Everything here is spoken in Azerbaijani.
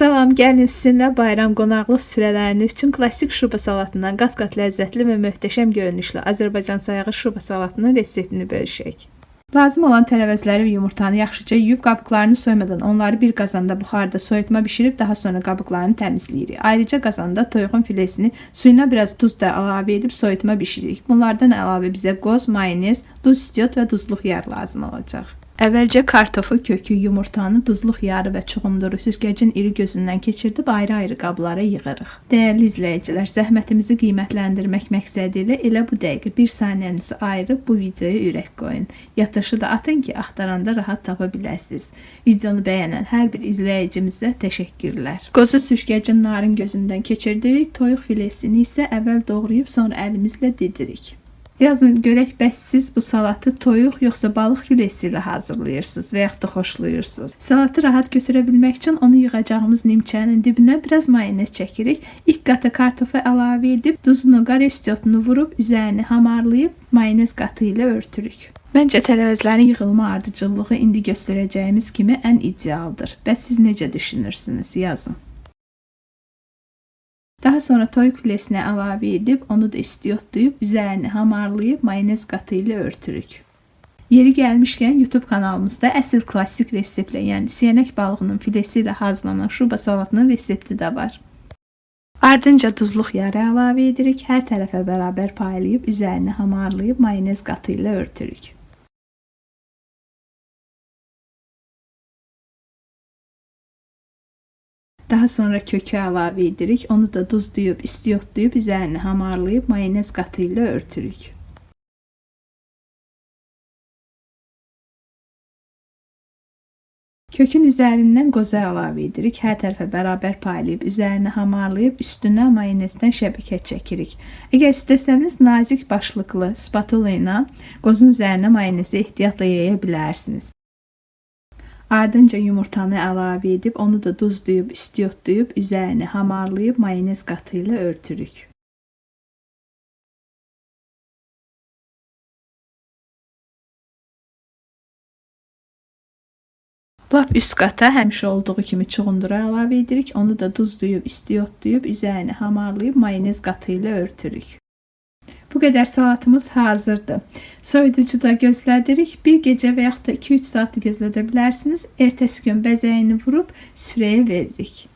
Salam, gəlin sizinlə bayram qonaqlıq süfrələriniz üçün klassik şurba salatından qat-qat ləzzətli və möhtəşəm görünüşlü Azərbaycan sayağı şurba salatının reseptini bölüşək. Lazım olan tərəvəzləri və yumurtanı yaxşıca yuyub qabıqlarını soymadan onları bir qazanda buxarda soyutma bişirib daha sonra qabıqlarını təmizləyirik. Ayrıca qazanda toyuğun filesini suyuna biraz duz da əlavə edib soyutma bişiririk. Bunlardan əlavə bizə qoz, mayonez, duz istiot və duzluq yağ lazım olacaq. Əvvəlcə kartofu, kökü, yumurtanı, duzluq yağı və çuxumduru süzgəcin iri gözündən keçirdib ayrı-ayrı qablara yığırıq. Dəyərli izləyicilər, zəhmətimizi qiymətləndirmək məqsədi ilə elə bu dəqiqə bir saniyənizi ayırıb bu videoya ürək qoyun. Yatışı da atın ki, axtaranda rahat tapa biləsiniz. Videonu bəyənən hər bir izləyicimizə təşəkkürlər. Qozu süzgəcin narın gözündən keçirdirik, toyuq filesini isə əvvəl doğrayıb sonra əlimizlə didirik. Yazın görək, bəs siz bu salatı toyuq yoxsa balıq filesi ilə hazırlayırsınız və yaxud da xoşlayırsınız. Salatı rahat götürə bilmək üçün onu yığacağımız nimçənin dibinə biraz mayonez çəkirik. İlk qata kartofu əlavə edib, duzunu, qar istiotunu vurub, üzərini hamarlayıb mayonez qatı ilə örtürük. Məncə tərəvəzlərin yığılma ardıcıllığı indi göstərəcəyimiz kimi ən idealdır. Bəs siz necə düşünürsünüz? Yazın. Daha sonra toyuq filesini əlavə edib, onu da istiotlayıb, üzərini hamarlayıb, mayonez qatı ilə örtürük. Yeri gəlmişkən YouTube kanalımızda əsl klassik reseptlə, yəni siyənək balığının filesi ilə hazırlanan şurba salatının resepti də var. Ardınca duzluq yağı əlavə edirik, hər tərəfə bərabər paylayıb, üzərini hamarlayıb, mayonez qatı ilə örtürük. Daha sonra kökü əlavə edirik, onu da duzlayıb, istiotlayıb, üzərini hamarlayıb, mayonez qatı ilə örtürük. Kökün üzərindən qozu əlavə edirik, hər tərəfə bərabər paylayıb, üzərini hamarlayıb, üstünə mayonezdən şəbəkə çəkirik. Əgər istəsəniz, nazik başlıqlı spatula ilə qozun üzərinə mayonezi ehtiyatla yaya bilərsiniz. Ardınca yumurtanı əlavə edib, onu da duzlayıb, istiotlayıb, üzərini hamarlayıb, mayonez qatı ilə örtürük. Lap üst qata həmişə olduğu kimi çuxumduru əlavə edirik, onu da duzlayıb, istiotlayıb, üzərini hamarlayıb, mayonez qatı ilə örtürük. Bu qədər salatımız hazırdır. Soyuducuda gözlədirik. Bir gecə və yaxud da 2-3 saat gözlədə bilərsiniz. Ertəsi gün bəzəyini vurub süfrəyə veririk.